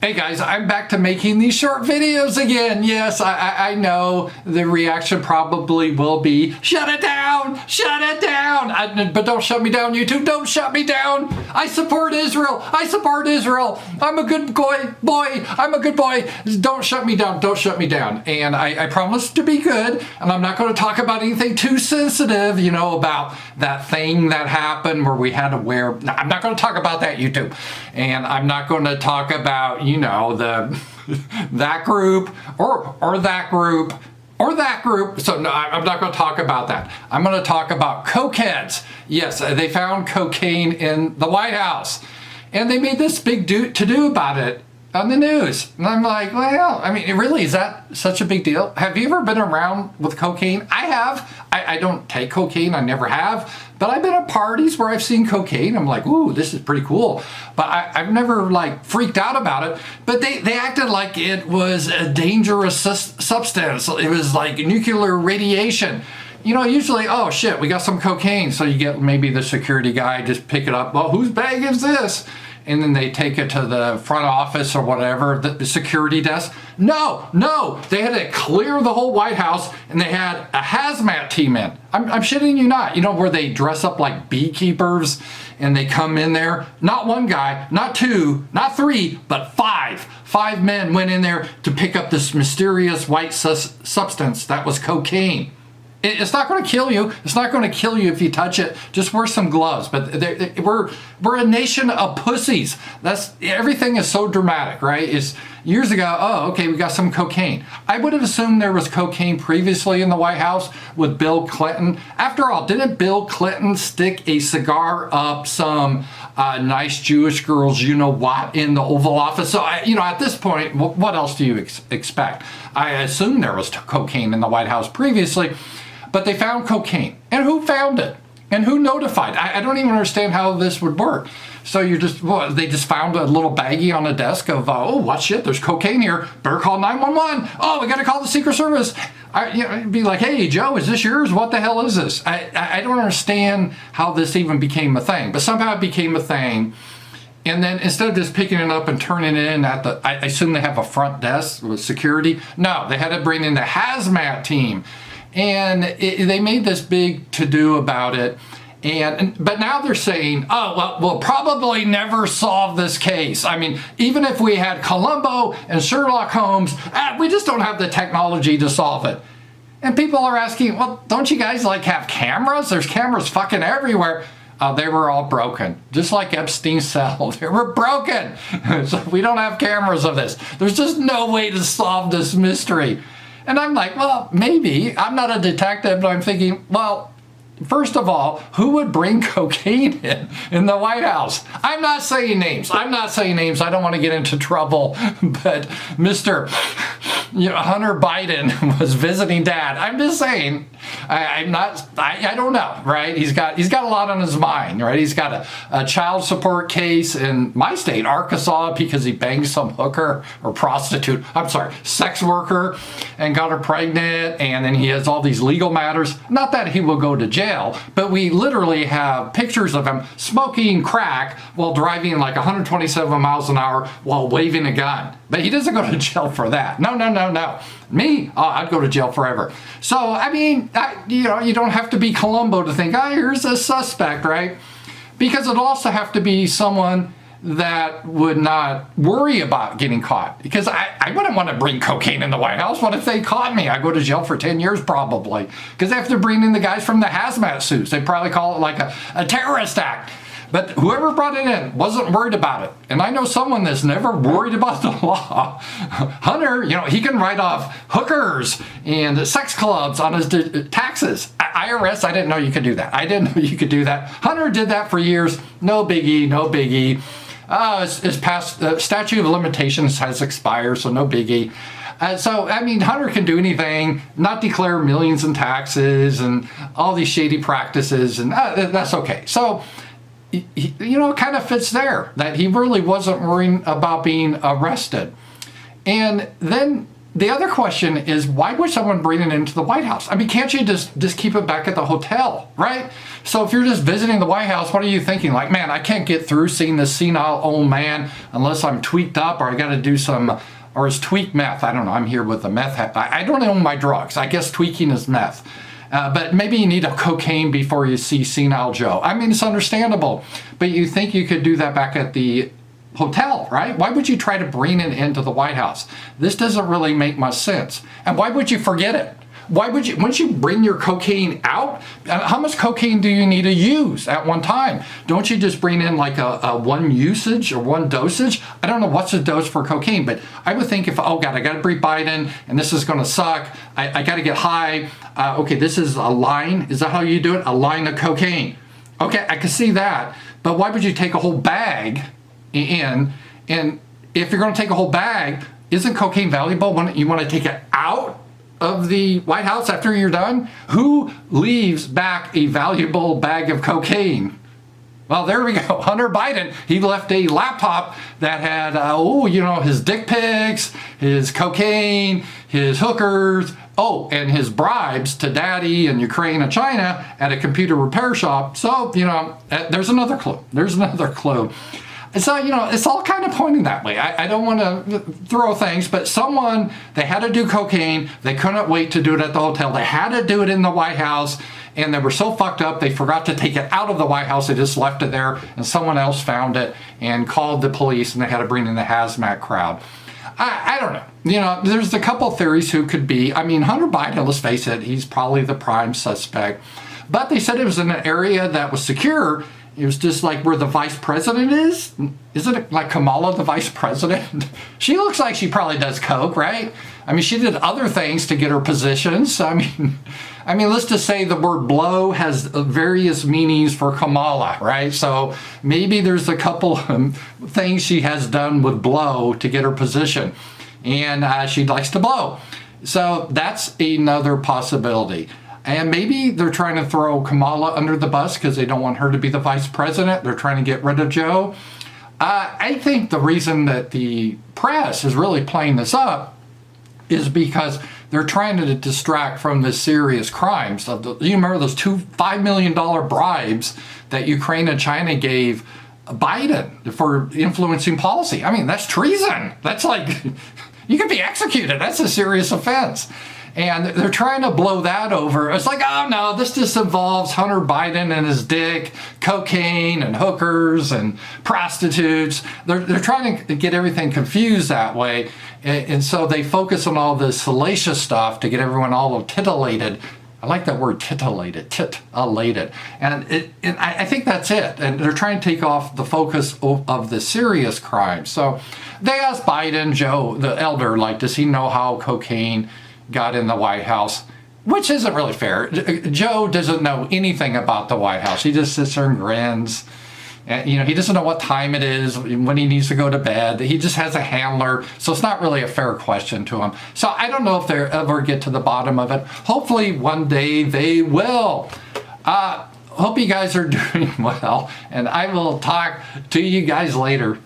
Hey guys, I'm back to making these short videos again. Yes, I know the reaction probably will be, shut it down, shut it down. But don't shut me down, YouTube, don't shut me down. I support Israel, I support Israel. I'm a good boy, I'm a good boy. Don't shut me down, don't shut me down. And I promise to be good, and I'm not going to talk about anything too sensitive, you know, about that thing that happened where we had to wear, no, I'm not going to talk about that, YouTube. And I'm not going to talk about, you know, that group or that group or that group. So no, I'm not going to talk about that. I'm going to talk about cokeheads. Yes, they found cocaine in the White House, and they made this big to-do about it on the news. And I'm like, well, I mean, really, is that such a big deal? Have you ever been around with cocaine? I have. I don't take cocaine, I never have, but I've been at parties where I've seen cocaine. I'm like, ooh, this is pretty cool. But I've never like freaked out about it. But they acted like it was a dangerous substance. It was like nuclear radiation. You know, usually, oh shit, we got some cocaine. So you get maybe the security guy, just pick it up. Well, whose bag is this? And then they take it to the front office or whatever, the security desk. No, they had to clear the whole White House, and they had a hazmat team in. I'm shitting you not. You know, where they dress up like beekeepers and they come in there. Not one guy, not two, not three, but five. 5 men went in there to pick up this mysterious white substance that was cocaine. It's not going to kill you. It's not going to kill you if you touch it. Just wear some gloves. But we're a nation of pussies. Everything is so dramatic, right? It's years ago, oh, okay, we got some cocaine. I would have assumed there was cocaine previously in the White House with Bill Clinton. After all, didn't Bill Clinton stick a cigar up some nice Jewish girls, you know what, in the Oval Office? So, you know, at this point, what else do you expect? I assume there was cocaine in the White House previously. But they found cocaine. And who found it? And who notified? I don't even understand how this would work. So they just found a little baggie on the desk of, oh, what shit, there's cocaine here. Better call 911. Oh, we got to call the Secret Service. It'd be like, hey, Joe, is this yours? What the hell is this? I don't understand how this even became a thing. But somehow it became a thing. And then instead of just picking it up and turning it in at I assume they have a front desk with security. No, they had to bring in the hazmat team. And they made this big to-do about it. But now they're saying, oh, well, we'll probably never solve this case. I mean, even if we had Columbo and Sherlock Holmes, we just don't have the technology to solve it. And people are asking, well, don't you guys like have cameras? There's cameras fucking everywhere. They were all broken, just like Epstein's cell. They were broken. So we don't have cameras of this. There's just no way to solve this mystery. And I'm like, well, maybe. I'm not a detective, but I'm thinking, well, first of all, who would bring cocaine in the White House? I'm not saying names. I don't want to get into trouble. But Mr. Hunter Biden was visiting dad. I'm just saying, I don't know, right? He's got a lot on his mind, right? He's got a child support case in my state, Arkansas, because he banged some hooker or prostitute, sex worker, and got her pregnant. And then he has all these legal matters. Not that he will go to jail, but we literally have pictures of him smoking crack while driving like 127 miles an hour while waving a gun. But he doesn't go to jail for that. No. Me? Oh, I'd go to jail forever. So, I mean, you don't have to be Columbo to think, oh, here's a suspect, right? Because it'd also have to be someone that would not worry about getting caught. Because I wouldn't want to bring cocaine in the White House. What if they caught me? I'd go to jail for 10 years probably. Because they have to bring in the guys from the hazmat suits. They probably call it like a terrorist act. But whoever brought it in wasn't worried about it. And I know someone that's never worried about the law. Hunter, he can write off hookers and sex clubs on his taxes. IRS, I didn't know you could do that. Hunter did that for years. No biggie. It's past, the statute of limitations has expired, so no biggie. Hunter can do anything, not declare millions in taxes and all these shady practices, and that's okay. So, it kind of fits there, that he really wasn't worrying about being arrested. And then the other question is, why would someone bring it into the White House? I mean, can't you just keep it back at the hotel, right? So if you're just visiting the White House, what are you thinking? Like, man, I can't get through seeing this senile old man unless I'm tweaked up, or I got to do some, or is tweak meth? I don't know. I'm here with the meth. I don't own my drugs. I guess tweaking is meth. But maybe you need a cocaine before you see senile Joe. I mean, it's understandable, but you think you could do that back at the hotel, right? Why would you try to bring it into the White House? This doesn't really make much sense. And why would you forget it? Why would you, once you bring your cocaine out, how much cocaine do you need to use at one time? Don't you just bring in like a one usage or one dosage? I don't know what's the dose for cocaine, but I would think if, oh God, I got to breathe Biden and this is going to suck. I got to get high. Okay, this is a line. Is that how you do it? A line of cocaine. Okay, I can see that. But why would you take a whole bag in? And if you're going to take a whole bag, isn't cocaine valuable when you want to take it out of the White House after you're done? Who leaves back a valuable bag of cocaine? Well, there we go. Hunter Biden, he left a laptop that had, his dick pics, his cocaine, his hookers, and his bribes to daddy in Ukraine and China at a computer repair shop. So, there's another clue. There's another clue. So, it's all kind of pointing that way. I don't want to throw things, but they had to do cocaine. They couldn't wait to do it at the hotel. They had to do it in the White House, and they were so fucked up, they forgot to take it out of the White House. They just left it there, and someone else found it and called the police, and they had to bring in the hazmat crowd. I don't know. There's a couple theories who could be. I mean, Hunter Biden, let's face it, he's probably the prime suspect. But they said it was in an area that was secure. It was just like where the vice president is. Isn't it like Kamala, the vice president? She looks like she probably does coke, right? I mean, she did other things to get her positions. I mean, let's just say the word blow has various meanings for Kamala, right? So maybe there's a couple things she has done with blow to get her position. And she likes to blow. So that's another possibility. And maybe they're trying to throw Kamala under the bus because they don't want her to be the vice president. They're trying to get rid of Joe. I think the reason that the press is really playing this up is because they're trying to distract from the serious crimes. You remember those $5 million bribes that Ukraine and China gave Biden for influencing policy? I mean, that's treason. That's like, you could be executed. That's a serious offense. And they're trying to blow that over. It's like, oh no, this just involves Hunter Biden and his dick, cocaine and hookers and prostitutes. They're trying to get everything confused that way. And so they focus on all this salacious stuff to get everyone all titillated. I like that word, titillated. And I think that's it. And they're trying to take off the focus of the serious crimes. So they asked Biden, Joe, the elder, does he know how cocaine got in the White House, which isn't really fair. Joe doesn't know anything about the White House. He just sits there and grins. And, he doesn't know what time it is, when he needs to go to bed. He just has a handler. So it's not really a fair question to him. So I don't know if they ever get to the bottom of it. Hopefully one day they will. Hope you guys are doing well. And I will talk to you guys later.